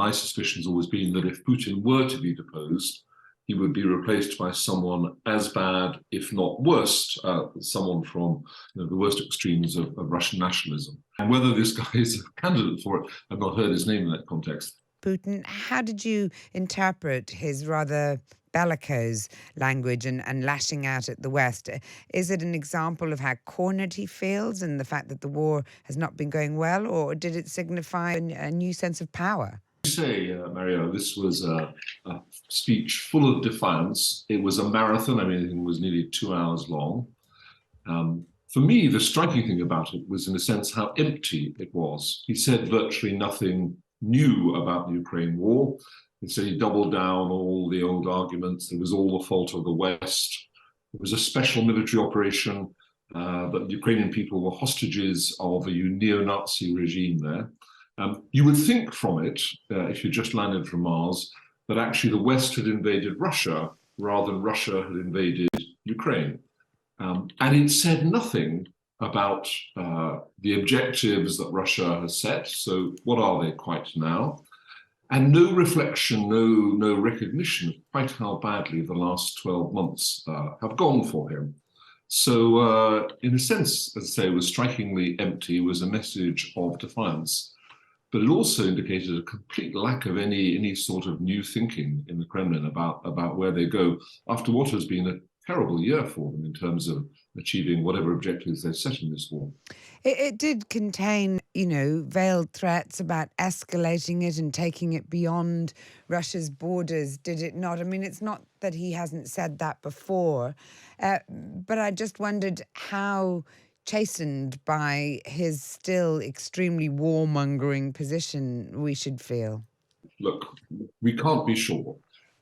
my suspicion has always been that if Putin were to be deposed, he would be replaced by someone as bad, if not worse, someone from the worst extremes of Russian nationalism. And whether this guy is a candidate for it, I've not heard his name in that context. Putin, how did you interpret his rather bellicose language and lashing out at the West? Is it an example of how cornered he feels and the fact that the war has not been going well, or did it signify a new sense of power? Say, Mario, this was a speech full of defiance. It was a marathon. I mean, it was nearly 2 hours long. For me, the striking thing about it was, in a sense, how empty it was. He said virtually nothing new about the Ukraine war. Instead, he doubled down all the old arguments. It was all the fault of the West. It was a special military operation, but the Ukrainian people were hostages of a neo-Nazi regime there. You would think from it, if you just landed from Mars, that actually the West had invaded Russia rather than Russia had invaded Ukraine. And it said nothing about the objectives that Russia has set. So what are they quite now? And no reflection, no recognition of quite how badly the last 12 months have gone for him. So in a sense, as I say, it was strikingly empty, was a message of defiance. But it also indicated a complete lack of any sort of new thinking in the Kremlin about where they go after what has been a terrible year for them in terms of achieving whatever objectives they've set in this war. It did contain, veiled threats about escalating it and taking it beyond Russia's borders, did it not? I mean, it's not that he hasn't said that before, but I just wondered how chastened by his still extremely warmongering position we should feel. Look, we can't be sure.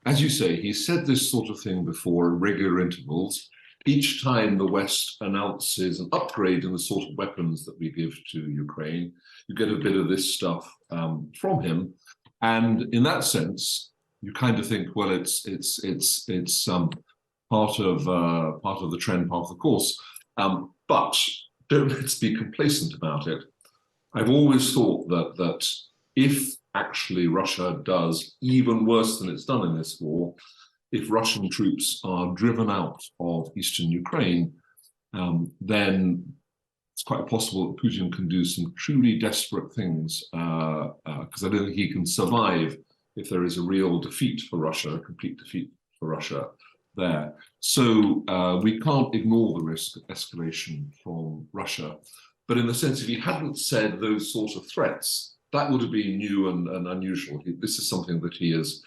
As you say, he said this sort of thing before at regular intervals. Each time the West announces an upgrade in the sort of weapons that we give to Ukraine, you get a bit of this stuff from him. And in that sense, you kind of think, well, it's part of the trend, part of the course. But let's be complacent about it. I've always thought that if actually Russia does even worse than it's done in this war, if Russian troops are driven out of eastern Ukraine, then it's quite possible that Putin can do some truly desperate things, because I don't think he can survive if there is a real defeat for Russia, a complete defeat for Russia there. So we can't ignore the risk of escalation from Russia. But in the sense, if he hadn't said those sort of threats, that would have been new and unusual. This is something that he has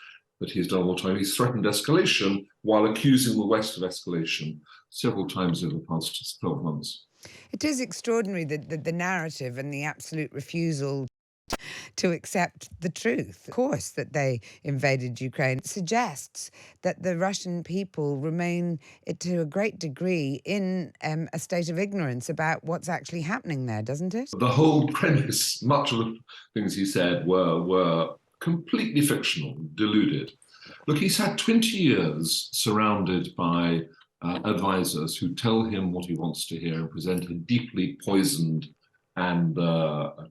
done all the time. He's threatened escalation while accusing the West of escalation several times over the past 12 months. It is extraordinary, the narrative and the absolute refusal to accept the truth. Of course, that they invaded Ukraine suggests that the Russian people remain, to a great degree, in a state of ignorance about what's actually happening there, doesn't it? The whole premise, much of the things he said were completely fictional, deluded. Look, he's had 20 years surrounded by advisors who tell him what he wants to hear and present a deeply poisoned and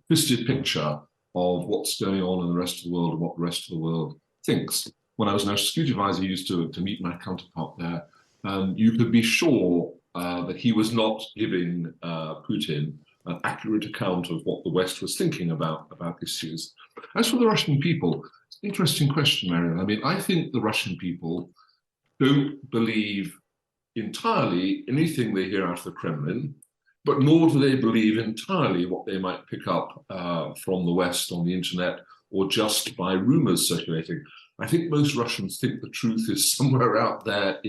twisted picture of what's going on in the rest of the world and what the rest of the world thinks. When I was national security advisor, I used to meet my counterpart there, and you could be sure that he was not giving Putin an accurate account of what the West was thinking about issues. As for the Russian people, it's an interesting question, Marion. I mean, I think the Russian people don't believe entirely anything they hear out of the Kremlin, but nor do they believe entirely what they might pick up from the West on the internet or just by rumors circulating. I think most Russians think the truth is somewhere out there